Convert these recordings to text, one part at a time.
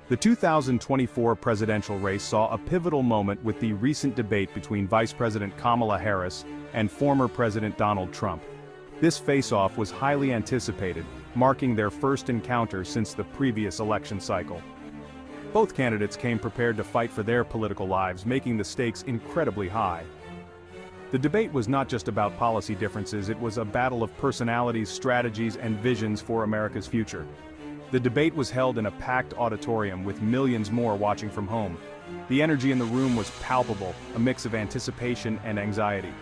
The 2024 presidential race saw a pivotal moment with the recent debate between Vice President Kamala Harris and former President Donald Trump. This face-off was highly anticipated, marking their first encounter since the previous election cycle. Both candidates came prepared to fight for their political lives, making the stakes incredibly high. The debate was not just about policy differences, it was a battle of personalities, strategies, and visions for America's future. The debate was held in a packed auditorium with millions more watching from home. The energy in the room was palpable, a mix of anticipation and anxiety.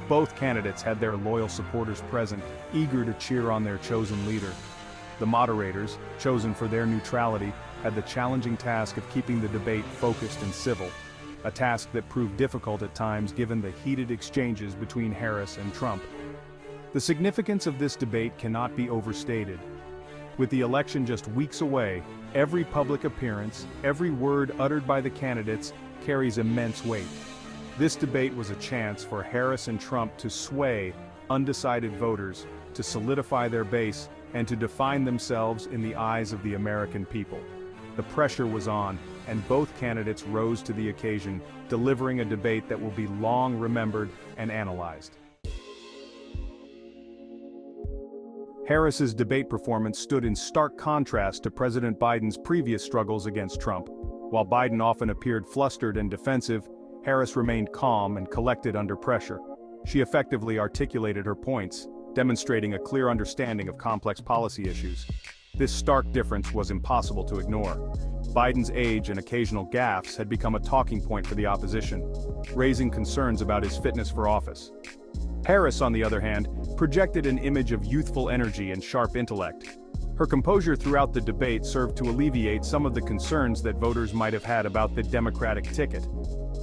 Both candidates had their loyal supporters present, eager to cheer on their chosen leader. The moderators, chosen for their neutrality, had the challenging task of keeping the debate focused and civil, a task that proved difficult at times given the heated exchanges between Harris and Trump. The significance of this debate cannot be overstated. With the election just weeks away, every public appearance, every word uttered by the candidates, carries immense weight. This debate was a chance for Harris and Trump to sway undecided voters, to solidify their base, and to define themselves in the eyes of the American people. The pressure was on, and both candidates rose to the occasion, delivering a debate that will be long remembered and analyzed. Harris's debate performance stood in stark contrast to President Biden's previous struggles against Trump. While Biden often appeared flustered and defensive, Harris remained calm and collected under pressure. She effectively articulated her points, demonstrating a clear understanding of complex policy issues. This stark difference was impossible to ignore. Biden's age and occasional gaffes had become a talking point for the opposition, raising concerns about his fitness for office. Harris, on the other hand, projected an image of youthful energy and sharp intellect. Her composure throughout the debate served to alleviate some of the concerns that voters might have had about the Democratic ticket.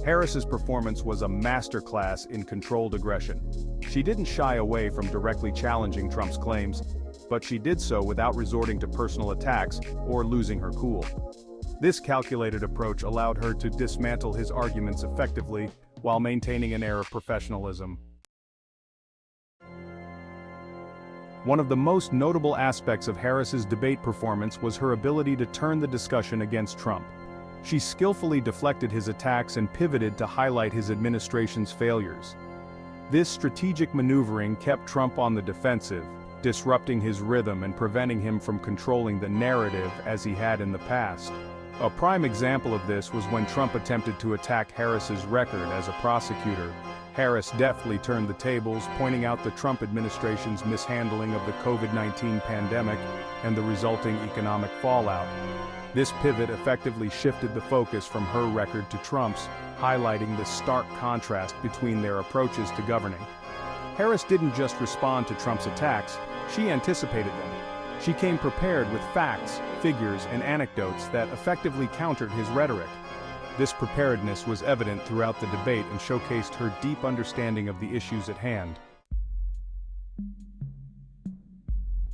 Harris's performance was a masterclass in controlled aggression. She didn't shy away from directly challenging Trump's claims, but she did so without resorting to personal attacks or losing her cool. This calculated approach allowed her to dismantle his arguments effectively while maintaining an air of professionalism. One of the most notable aspects of Harris's debate performance was her ability to turn the discussion against Trump. She skillfully deflected his attacks and pivoted to highlight his administration's failures. This strategic maneuvering kept Trump on the defensive, disrupting his rhythm and preventing him from controlling the narrative as he had in the past. A prime example of this was when Trump attempted to attack Harris's record as a prosecutor. Harris deftly turned the tables, pointing out the Trump administration's mishandling of the COVID-19 pandemic and the resulting economic fallout. This pivot effectively shifted the focus from her record to Trump's, highlighting the stark contrast between their approaches to governing. Harris didn't just respond to Trump's attacks, she anticipated them. She came prepared with facts, figures, and anecdotes that effectively countered his rhetoric. This preparedness was evident throughout the debate and showcased her deep understanding of the issues at hand.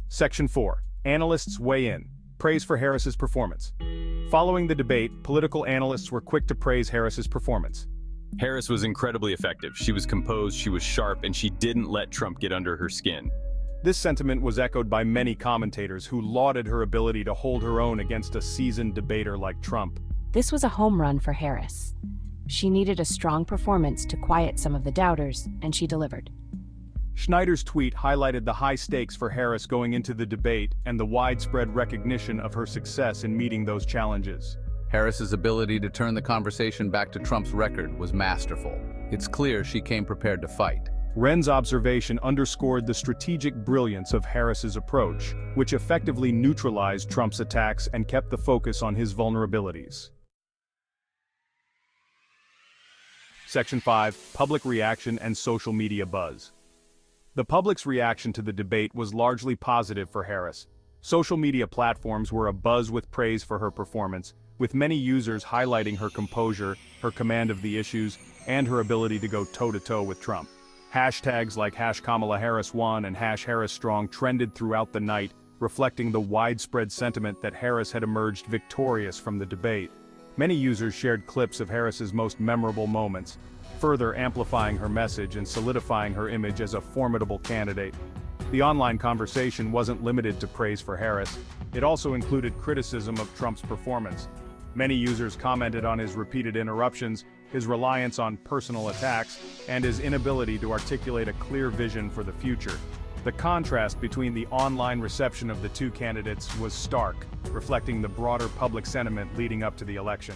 Section 4. Analysts weigh in. Praise for Harris's performance. Following the debate, political analysts were quick to praise Harris's performance. Harris was incredibly effective. She was composed, she was sharp, and she didn't let Trump get under her skin. This sentiment was echoed by many commentators who lauded her ability to hold her own against a seasoned debater like Trump. This was a home run for Harris. She needed a strong performance to quiet some of the doubters, and she delivered. Schneider's tweet highlighted the high stakes for Harris going into the debate and the widespread recognition of her success in meeting those challenges. Harris's ability to turn the conversation back to Trump's record was masterful. It's clear she came prepared to fight. Wren's observation underscored the strategic brilliance of Harris's approach, which effectively neutralized Trump's attacks and kept the focus on his vulnerabilities. Section 5. Public reaction and social media buzz. The public's reaction to the debate was largely positive for Harris. Social media platforms were abuzz with praise for her performance, with many users highlighting her composure, her command of the issues, and her ability to go toe-to-toe with Trump. Hashtags like #KamalaHarrisWon and #HarrisStrong trended throughout the night, reflecting the widespread sentiment that Harris had emerged victorious from the debate. Many users shared clips of Harris's most memorable moments, further amplifying her message and solidifying her image as a formidable candidate. The online conversation wasn't limited to praise for Harris. It also included criticism of Trump's performance. Many users commented on his repeated interruptions, his reliance on personal attacks, and his inability to articulate a clear vision for the future. The contrast between the online reception of the two candidates was stark, reflecting the broader public sentiment leading up to the election.